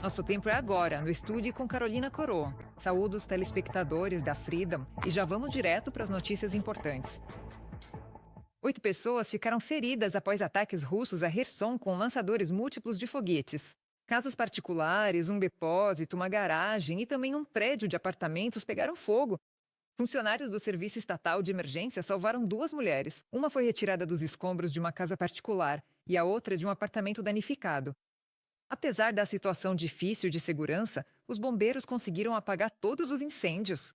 Nosso tempo é agora, no estúdio com Carolina Coroa. Saúde os telespectadores da Freedom e já vamos direto para as notícias importantes. 8 pessoas ficaram feridas após ataques russos a Kherson com lançadores múltiplos de foguetes. Casas particulares, um depósito, uma garagem e também um prédio de apartamentos pegaram fogo. Funcionários do Serviço Estatal de Emergência salvaram 2 mulheres. Uma foi retirada dos escombros de uma casa particular e a outra de um apartamento danificado. Apesar da situação difícil de segurança, os bombeiros conseguiram apagar todos os incêndios.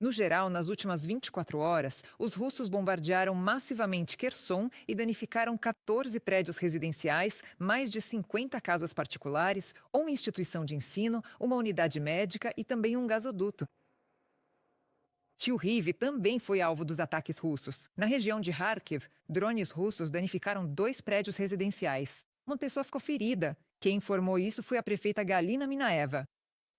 No geral, nas últimas 24 horas, os russos bombardearam massivamente Kherson e danificaram 14 prédios residenciais, mais de 50 casas particulares, uma instituição de ensino, uma unidade médica e também um gasoduto. Lviv também foi alvo dos ataques russos. Na região de Kharkiv, drones russos danificaram 2 prédios residenciais. Uma pessoa ficou ferida. Quem informou isso foi a prefeita Galina Minaeva.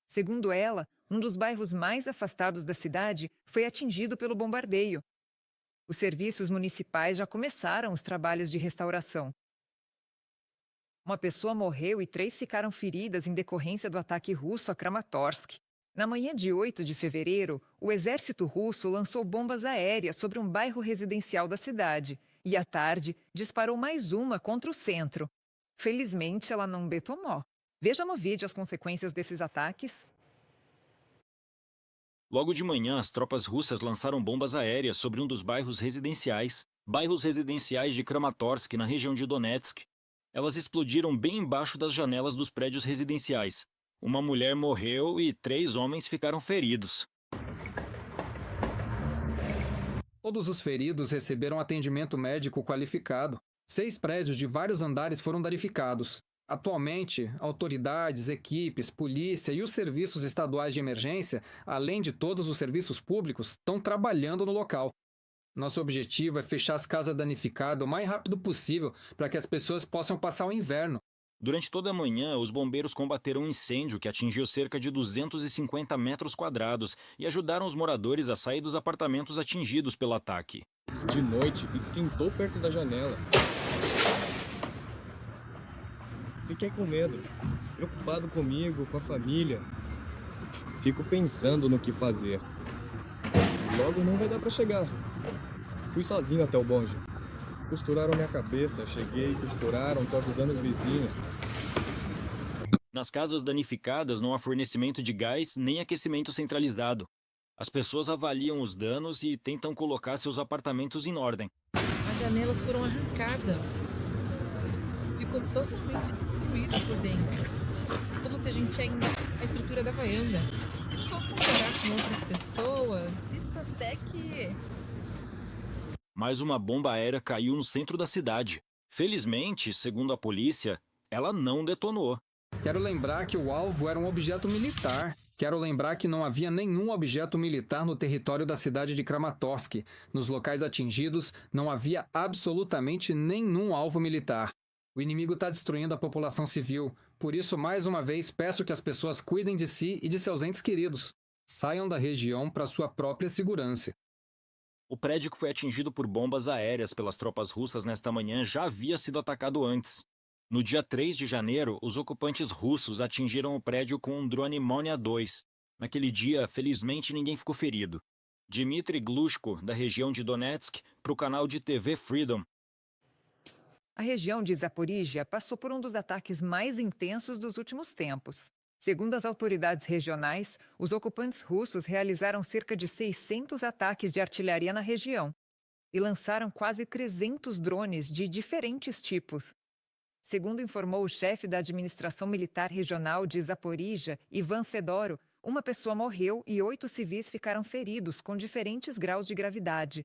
Segundo ela, um dos bairros mais afastados da cidade foi atingido pelo bombardeio. Os serviços municipais já começaram os trabalhos de restauração. Uma pessoa morreu e 3 ficaram feridas em decorrência do ataque russo a Kramatorsk. Na manhã de 8 de fevereiro, o exército russo lançou bombas aéreas sobre um bairro residencial da cidade e, à tarde, disparou mais uma contra o centro. Felizmente, ela não detonou. Veja no vídeo as consequências desses ataques. Logo de manhã, as tropas russas lançaram bombas aéreas sobre um dos bairros residenciais de Kramatorsk, na região de Donetsk. Elas explodiram bem embaixo das janelas dos prédios residenciais. Uma mulher morreu e 3 homens ficaram feridos. Todos os feridos receberam atendimento médico qualificado. 6 prédios de vários andares foram danificados. Atualmente, autoridades, equipes, polícia e os serviços estaduais de emergência, além de todos os serviços públicos, estão trabalhando no local. Nosso objetivo é fechar as casas danificadas o mais rápido possível para que as pessoas possam passar o inverno. Durante toda a manhã, os bombeiros combateram um incêndio que atingiu cerca de 250 metros quadrados e ajudaram os moradores a sair dos apartamentos atingidos pelo ataque. De noite, esquentou perto da janela. Fiquei com medo, preocupado comigo, com a família. Fico pensando no que fazer. Logo não vai dar para chegar. Fui sozinho até o bonde. Costuraram minha cabeça, cheguei, costuraram, tô ajudando os vizinhos. Nas casas danificadas não há fornecimento de gás nem aquecimento centralizado. As pessoas avaliam os danos e tentam colocar seus apartamentos em ordem. As janelas foram arrancadas. Ficou totalmente destruído por dentro. Como se a gente ainda... a estrutura da varanda. Só comparar com outras pessoas, isso até que... Mais uma bomba aérea caiu no centro da cidade. Felizmente, segundo a polícia, ela não detonou. Quero lembrar que o alvo era um objeto militar. Quero lembrar que não havia nenhum objeto militar no território da cidade de Kramatorsk. Nos locais atingidos, não havia absolutamente nenhum alvo militar. O inimigo está destruindo a população civil. Por isso, mais uma vez, peço que as pessoas cuidem de si e de seus entes queridos. Saiam da região para sua própria segurança. O prédio que foi atingido por bombas aéreas pelas tropas russas nesta manhã já havia sido atacado antes. No dia 3 de janeiro, os ocupantes russos atingiram o prédio com um drone Monia 2. Naquele dia, felizmente, ninguém ficou ferido. Dmitry Glushko, da região de Donetsk, para o canal de TV Freedom. A região de Zaporíjia passou por um dos ataques mais intensos dos últimos tempos. Segundo as autoridades regionais, os ocupantes russos realizaram cerca de 600 ataques de artilharia na região e lançaram quase 300 drones de diferentes tipos. Segundo informou o chefe da administração militar regional de Zaporíjia, Ivan Fedoro, uma pessoa morreu e 8 civis ficaram feridos com diferentes graus de gravidade.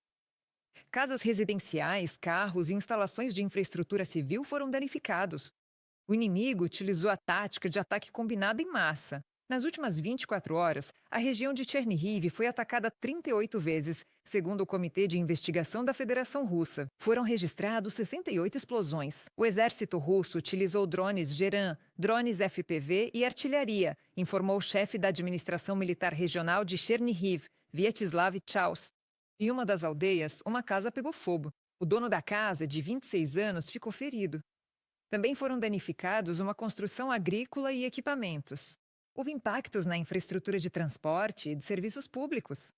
Casas residenciais, carros e instalações de infraestrutura civil foram danificados. O inimigo utilizou a tática de ataque combinado em massa. Nas últimas 24 horas, a região de Chernihiv foi atacada 38 vezes, segundo o Comitê de Investigação da Federação Russa. Foram registrados 68 explosões. O exército russo utilizou drones Geran, drones FPV e artilharia, informou o chefe da administração militar regional de Chernihiv, Vyacheslav Chaus. Em uma das aldeias, uma casa pegou fogo. O dono da casa, de 26 anos, ficou ferido. Também foram danificados uma construção agrícola e equipamentos. Houve impactos na infraestrutura de transporte e de serviços públicos.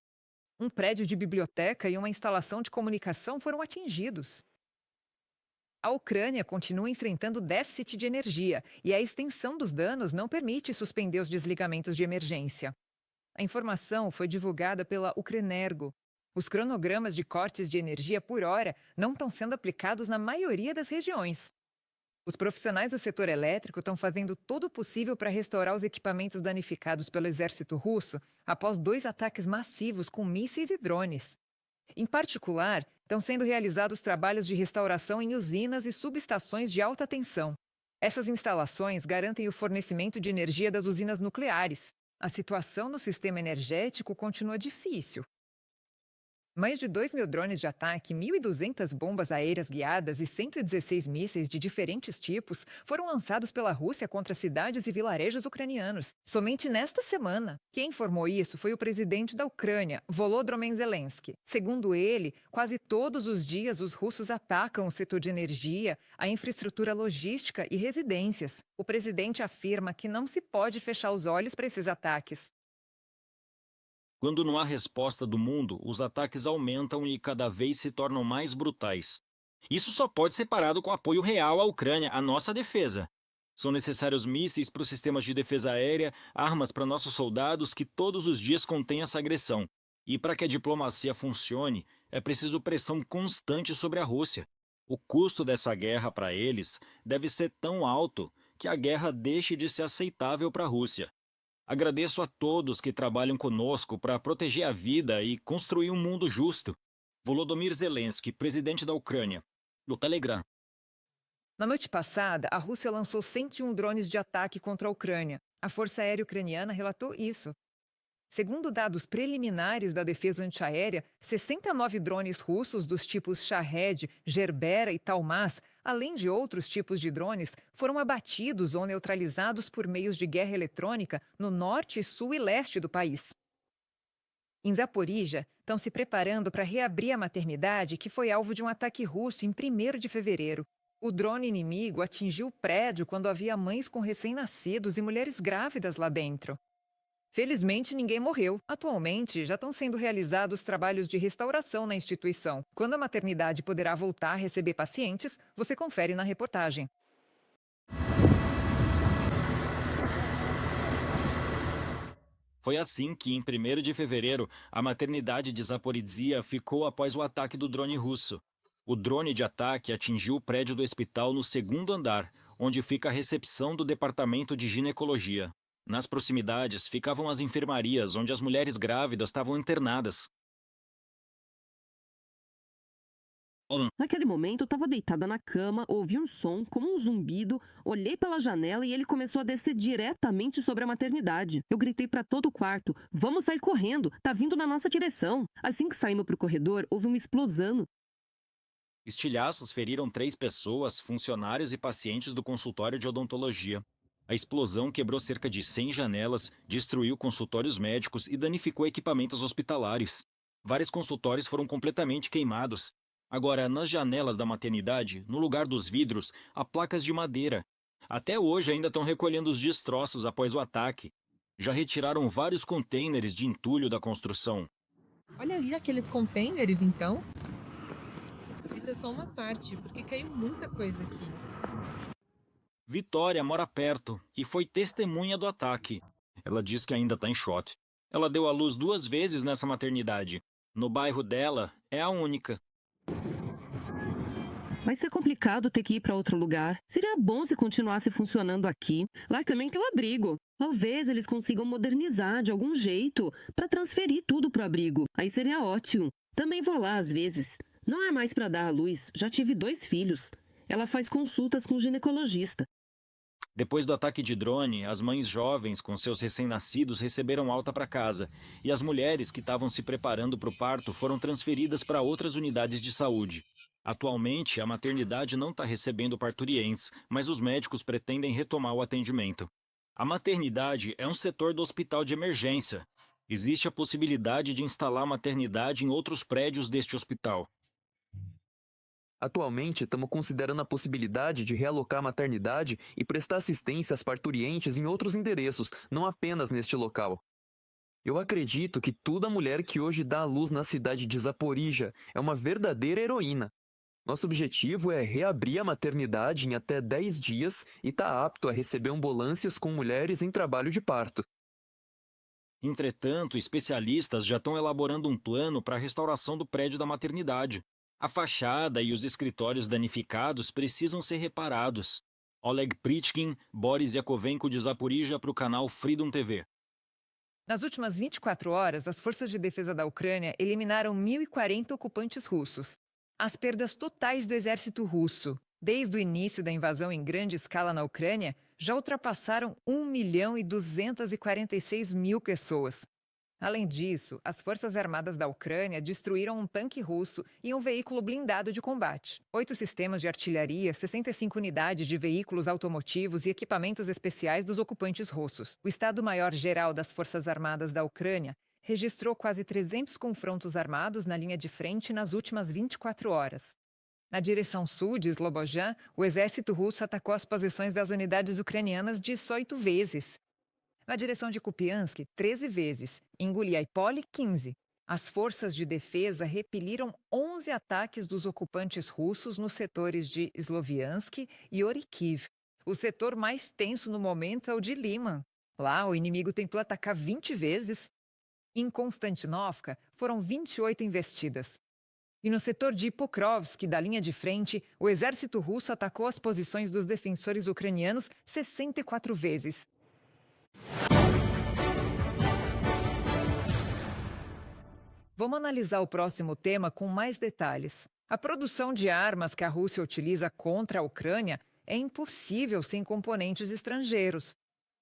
Um prédio de biblioteca e uma instalação de comunicação foram atingidos. A Ucrânia continua enfrentando déficit de energia e a extensão dos danos não permite suspender os desligamentos de emergência. A informação foi divulgada pela Ukrenergo. Os cronogramas de cortes de energia por hora não estão sendo aplicados na maioria das regiões. Os profissionais do setor elétrico estão fazendo todo o possível para restaurar os equipamentos danificados pelo exército russo após 2 ataques massivos com mísseis e drones. Em particular, estão sendo realizados trabalhos de restauração em usinas e subestações de alta tensão. Essas instalações garantem o fornecimento de energia das usinas nucleares. A situação no sistema energético continua difícil. Mais de 2.000 drones de ataque, 1.200 bombas aéreas guiadas e 116 mísseis de diferentes tipos foram lançados pela Rússia contra cidades e vilarejos ucranianos, somente nesta semana. Quem informou isso foi o presidente da Ucrânia, Volodymyr Zelensky. Segundo ele, quase todos os dias os russos atacam o setor de energia, a infraestrutura logística e residências. O presidente afirma que não se pode fechar os olhos para esses ataques. Quando não há resposta do mundo, os ataques aumentam e cada vez se tornam mais brutais. Isso só pode ser parado com apoio real à Ucrânia, à nossa defesa. São necessários mísseis para os sistemas de defesa aérea, armas para nossos soldados que todos os dias contêm essa agressão. E para que a diplomacia funcione, é preciso pressão constante sobre a Rússia. O custo dessa guerra para eles deve ser tão alto que a guerra deixe de ser aceitável para a Rússia. Agradeço a todos que trabalham conosco para proteger a vida e construir um mundo justo. Volodymyr Zelensky, presidente da Ucrânia. No Telegram. Na noite passada, a Rússia lançou 101 drones de ataque contra a Ucrânia. A Força Aérea Ucraniana relatou isso. Segundo dados preliminares da defesa antiaérea, 69 drones russos dos tipos Shahed, Gerbera e Talmaz, além de outros tipos de drones, foram abatidos ou neutralizados por meios de guerra eletrônica no norte, sul e leste do país. Em Zaporíjia, estão se preparando para reabrir a maternidade que foi alvo de um ataque russo em 1º de fevereiro. O drone inimigo atingiu o prédio quando havia mães com recém-nascidos e mulheres grávidas lá dentro. Felizmente, ninguém morreu. Atualmente, já estão sendo realizados trabalhos de restauração na instituição. Quando a maternidade poderá voltar a receber pacientes, você confere na reportagem. Foi assim que, em 1º de fevereiro, a maternidade de Zaporizhia ficou após o ataque do drone russo. O drone de ataque atingiu o prédio do hospital no 2º andar, onde fica a recepção do departamento de ginecologia. Nas proximidades ficavam as enfermarias, onde as mulheres grávidas estavam internadas. Naquele momento, eu estava deitada na cama, ouvi um som, como um zumbido, olhei pela janela e ele começou a descer diretamente sobre a maternidade. Eu gritei para todo o quarto, vamos sair correndo, tá vindo na nossa direção. Assim que saímos para o corredor, houve uma explosão. Estilhaços feriram 3 pessoas, funcionários e pacientes do consultório de odontologia. A explosão quebrou cerca de 100 janelas, destruiu consultórios médicos e danificou equipamentos hospitalares. Vários consultórios foram completamente queimados. Agora, nas janelas da maternidade, no lugar dos vidros, há placas de madeira. Até hoje ainda estão recolhendo os destroços após o ataque. Já retiraram vários contêineres de entulho da construção. Olha ali aqueles containers, então. Isso é só uma parte, porque caiu muita coisa aqui. Vitória mora perto e foi testemunha do ataque. Ela diz que ainda está em choque. Ela deu à luz 2 vezes nessa maternidade. No bairro dela, é a única. Vai ser complicado ter que ir para outro lugar. Seria bom se continuasse funcionando aqui. Lá também tem o abrigo. Talvez eles consigam modernizar de algum jeito para transferir tudo para o abrigo. Aí seria ótimo. Também vou lá às vezes. Não é mais para dar à luz. Já tive 2 filhos. Ela faz consultas com o ginecologista. Depois do ataque de drone, as mães jovens com seus recém-nascidos receberam alta para casa e as mulheres que estavam se preparando para o parto foram transferidas para outras unidades de saúde. Atualmente, a maternidade não está recebendo parturientes, mas os médicos pretendem retomar o atendimento. A maternidade é um setor do hospital de emergência. Existe a possibilidade de instalar a maternidade em outros prédios deste hospital. Atualmente, estamos considerando a possibilidade de realocar a maternidade e prestar assistência às parturientes em outros endereços, não apenas neste local. Eu acredito que toda mulher que hoje dá à luz na cidade de Zaporizhia é uma verdadeira heroína. Nosso objetivo é reabrir a maternidade em até 10 dias e estar apto a receber ambulâncias com mulheres em trabalho de parto. Entretanto, especialistas já estão elaborando um plano para a restauração do prédio da maternidade. A fachada e os escritórios danificados precisam ser reparados. Oleg Pritkin, Boris Yakovenko de Zaporizhia para o canal Freedom TV. Nas últimas 24 horas, as forças de defesa da Ucrânia eliminaram 1.040 ocupantes russos. As perdas totais do exército russo, desde o início da invasão em grande escala na Ucrânia, já ultrapassaram 1.246.000 pessoas. Além disso, as Forças Armadas da Ucrânia destruíram um tanque russo e um veículo blindado de combate, 8 sistemas de artilharia, 65 unidades de veículos automotivos e equipamentos especiais dos ocupantes russos. O Estado-Maior-Geral das Forças Armadas da Ucrânia registrou quase 300 confrontos armados na linha de frente nas últimas 24 horas. Na direção sul de Slobozhan, o exército russo atacou as posições das unidades ucranianas 18 vezes. Na direção de Kupiansk, 13 vezes. Em Guliaipole, 15. As forças de defesa repeliram 11 ataques dos ocupantes russos nos setores de Sloviansk e Orikiv. O setor mais tenso no momento é o de Liman. Lá, o inimigo tentou atacar 20 vezes. Em Konstantinovka, foram 28 investidas. E no setor de Pokrovsk, da linha de frente, o exército russo atacou as posições dos defensores ucranianos 64 vezes. Vamos analisar o próximo tema com mais detalhes. A produção de armas que a Rússia utiliza contra a Ucrânia é impossível sem componentes estrangeiros.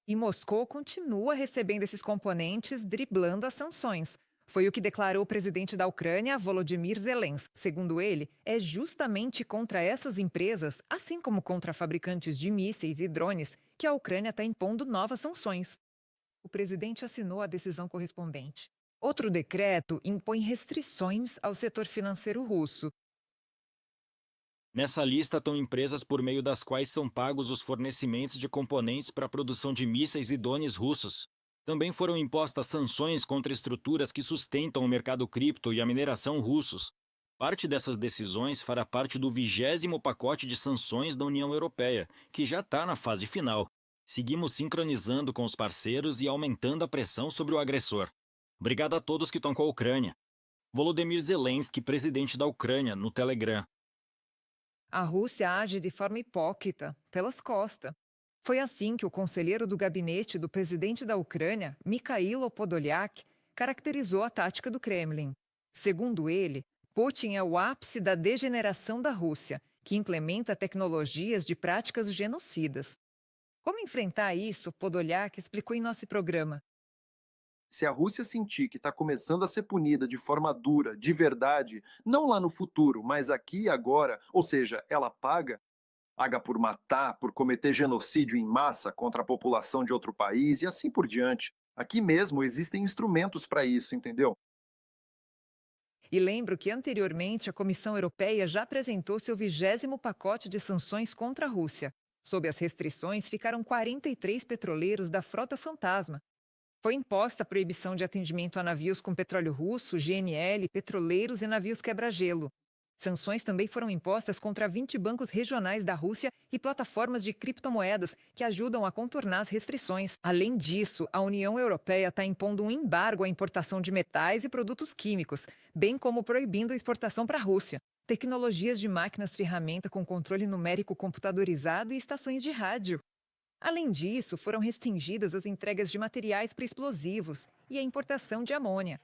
E Moscou continua recebendo esses componentes driblando as sanções. Foi o que declarou o presidente da Ucrânia, Volodymyr Zelensky. Segundo ele, é justamente contra essas empresas, assim como contra fabricantes de mísseis e drones, que a Ucrânia está impondo novas sanções. O presidente assinou a decisão correspondente. Outro decreto impõe restrições ao setor financeiro russo. Nessa lista estão empresas por meio das quais são pagos os fornecimentos de componentes para a produção de mísseis e drones russos. Também foram impostas sanções contra estruturas que sustentam o mercado cripto e a mineração russos. Parte dessas decisões fará parte do 20º pacote de sanções da União Europeia, que já está na fase final. Seguimos sincronizando com os parceiros e aumentando a pressão sobre o agressor. Obrigado a todos que estão com a Ucrânia. Volodymyr Zelensky, presidente da Ucrânia, no Telegram. A Rússia age de forma hipócrita, pelas costas. Foi assim que o conselheiro do gabinete do presidente da Ucrânia, Mikhailo Podolyak, caracterizou a tática do Kremlin. Segundo ele, Putin é o ápice da degeneração da Rússia, que implementa tecnologias de práticas genocidas. Como enfrentar isso, Podolyak explicou em nosso programa. Se a Rússia sentir que está começando a ser punida de forma dura, de verdade, não lá no futuro, mas aqui e agora, ou seja, ela paga por matar, por cometer genocídio em massa contra a população de outro país e assim por diante. Aqui mesmo existem instrumentos para isso, entendeu? E lembro que anteriormente a Comissão Europeia já apresentou seu 20º pacote de sanções contra a Rússia. Sob as restrições ficaram 43 petroleiros da Frota Fantasma. Foi imposta a proibição de atendimento a navios com petróleo russo, GNL, petroleiros e navios quebra-gelo. Sanções também foram impostas contra 20 bancos regionais da Rússia e plataformas de criptomoedas que ajudam a contornar as restrições. Além disso, a União Europeia está impondo um embargo à importação de metais e produtos químicos, bem como proibindo a exportação para a Rússia. Tecnologias de máquinas-ferramenta com controle numérico computadorizado e estações de rádio. Além disso, foram restringidas as entregas de materiais para explosivos e a importação de amônia.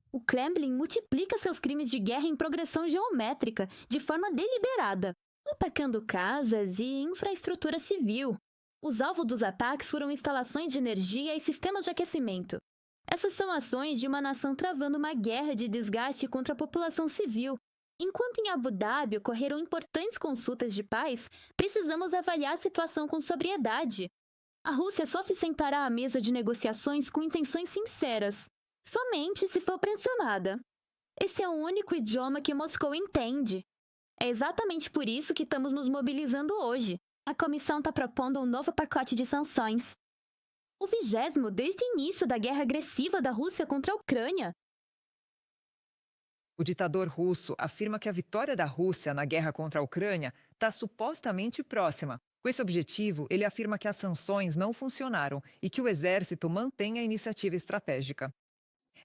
O Kremlin multiplica seus crimes de guerra em progressão geométrica, de forma deliberada, atacando casas e infraestrutura civil. Os alvos dos ataques foram instalações de energia e sistemas de aquecimento. Essas são ações de uma nação travando uma guerra de desgaste contra a população civil. Enquanto em Abu Dhabi ocorreram importantes consultas de paz, precisamos avaliar a situação com sobriedade. A Rússia só se sentará à mesa de negociações com intenções sinceras, somente se for pressionada. Esse é o único idioma que Moscou entende. É exatamente por isso que estamos nos mobilizando hoje. A comissão está propondo um novo pacote de sanções. O 20º desde o início da guerra agressiva da Rússia contra a Ucrânia. O ditador russo afirma que a vitória da Rússia na guerra contra a Ucrânia está supostamente próxima. Com esse objetivo, ele afirma que as sanções não funcionaram e que o exército mantém a iniciativa estratégica.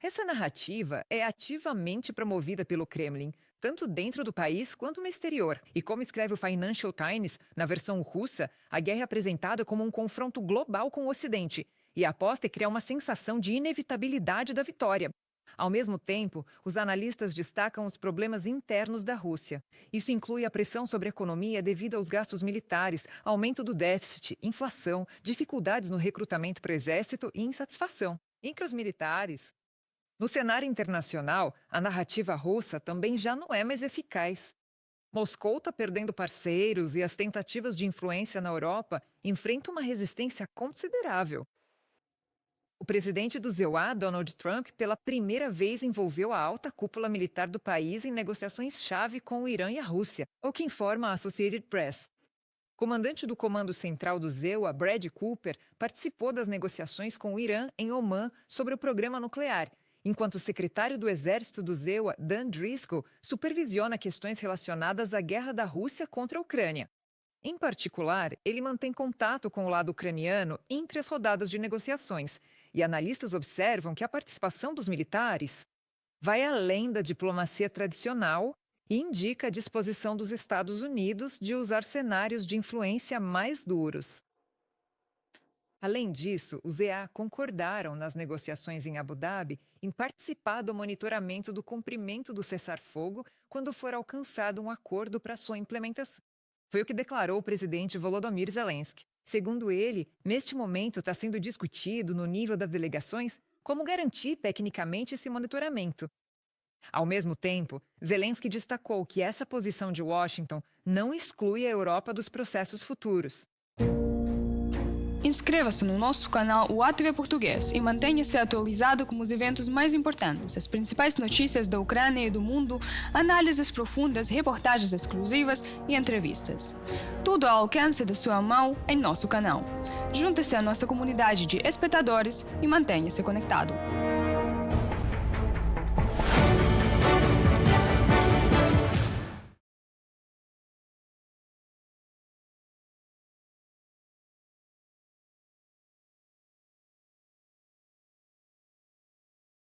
Essa narrativa é ativamente promovida pelo Kremlin, tanto dentro do país quanto no exterior. E como escreve o Financial Times, na versão russa, a guerra é apresentada como um confronto global com o Ocidente e a aposta é criar uma sensação de inevitabilidade da vitória. Ao mesmo tempo, os analistas destacam os problemas internos da Rússia. Isso inclui a pressão sobre a economia devido aos gastos militares, aumento do déficit, inflação, dificuldades no recrutamento para o exército e insatisfação. Entre os militares, no cenário internacional, a narrativa russa também já não é mais eficaz. Moscou está perdendo parceiros e as tentativas de influência na Europa enfrentam uma resistência considerável. O presidente do ZEUA, Donald Trump, pela primeira vez envolveu a alta cúpula militar do país em negociações-chave com o Irã e a Rússia, o que informa a Associated Press. O comandante do Comando Central do ZEUA, Brad Cooper, participou das negociações com o Irã em Omã sobre o programa nuclear, enquanto o secretário do Exército do ZEUA, Dan Driscoll, supervisiona questões relacionadas à guerra da Rússia contra a Ucrânia. Em particular, ele mantém contato com o lado ucraniano entre as rodadas de negociações, e analistas observam que a participação dos militares vai além da diplomacia tradicional e indica a disposição dos Estados Unidos de usar cenários de influência mais duros. Além disso, os EA concordaram nas negociações em Abu Dhabi em participar do monitoramento do cumprimento do cessar-fogo quando for alcançado um acordo para sua implementação. Foi o que declarou o presidente Volodymyr Zelensky. Segundo ele, neste momento está sendo discutido no nível das delegações como garantir tecnicamente esse monitoramento. Ao mesmo tempo, Zelensky destacou que essa posição de Washington não exclui a Europa dos processos futuros. Inscreva-se no nosso canal UATV Português e mantenha-se atualizado com os eventos mais importantes, as principais notícias da Ucrânia e do mundo, análises profundas, reportagens exclusivas e entrevistas. Tudo ao alcance da sua mão em nosso canal. Junte-se à nossa comunidade de espectadores e mantenha-se conectado.